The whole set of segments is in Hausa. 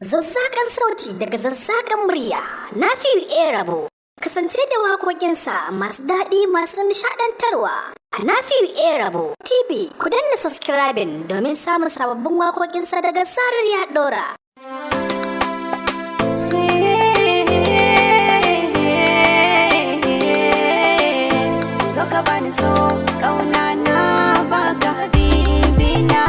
Zazzakan sauti daga zazzakan murya Nafi'u Rabo. Kasance da waƙoƙinsa masu daɗi masu nishaɗantarwa a Nafi'u Rabo TV. Ku danna subscribing domin samun sababbin waƙoƙinsa daga zarar ya ɗora. So ka bani so ƙauna na baka habibina.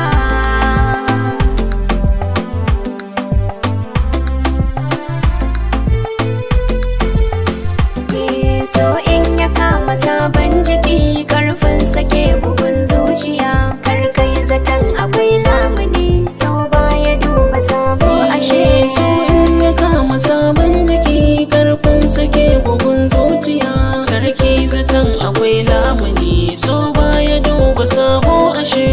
So in ya kama sabon jiki karfin sake bugun zuciya, kar kai zaton akwai lamuni, so baya duba sabo ashe. So in ya kama sabon jiki karfin sake bugun zuciya, kar ki zaton akwai lamuni, so baya duba sabo ashe.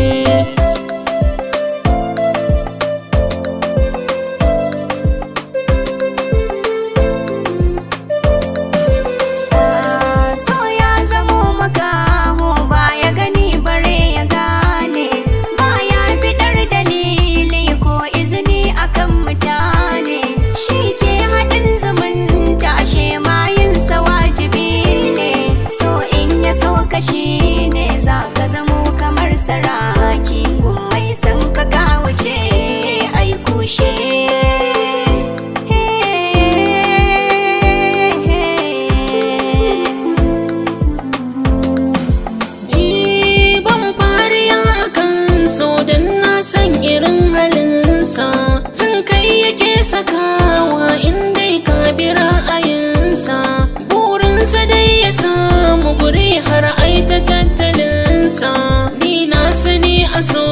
Kashi ne za ka zamo kamar saraki, mai san ka kawace ai kushe. Ban fariya akan so dan na san irin halinsa, jin kai yake sakawa in dai ka bi ra'ayinsa, burinsa dai ya samu guri har ta tattalinsa. Ni na sani a so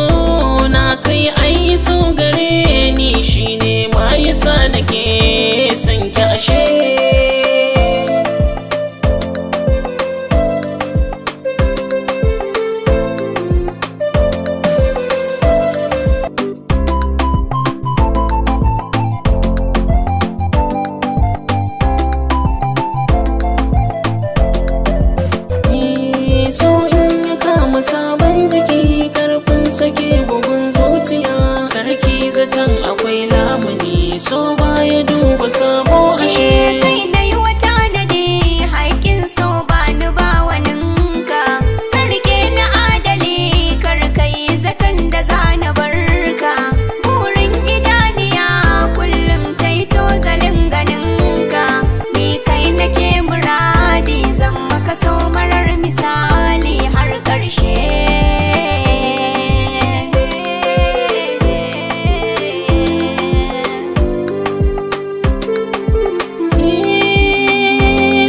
na kai ai so gare ni, shine ma yasa nake son ki ashe. So in ya kama sabon jiki karfin sake bugun zuciya, karki zaton akwai lamuni, so baya duba sabo ashe. Kai na yi wata da dai haƙin so ba ni ba waninka, karke na adali karkai zaton da zana barka. Burin idaniya kullum taito zalin ganinka, ni kai nake muradi zan maka so marar misali har ƙarshe.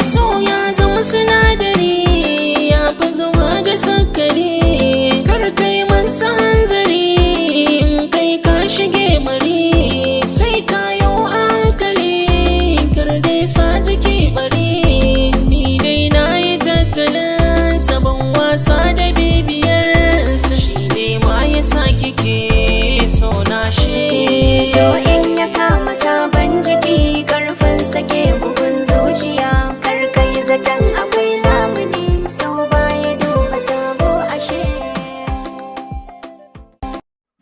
So ya zama sinadari, ya fi zama da sakari, kar kai masa hanzari in kai ka shige mari, sai kayo hankali kar dai sa jiki bari. Ni dai na yi tattalin sabon wasa da bibiyarsa, shi ne ma ya sa kike so na shi. So in ya kama sabon jiki karfin sake bugun zuciya, kar kai zaton akwai lamuni, so baya duba sabo ashe.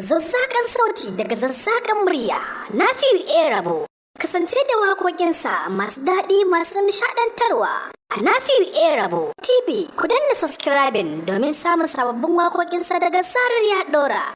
Zazzakan sauti daga zazzakan murya Nafi'u Rabo. Kasance da waƙoƙinsa masu daɗi masu nishaɗantarwa a Nafi'u Rabo TV. Ku danna subscribing domin samun sababbin waƙoƙinsa daga zarar ya ɗora.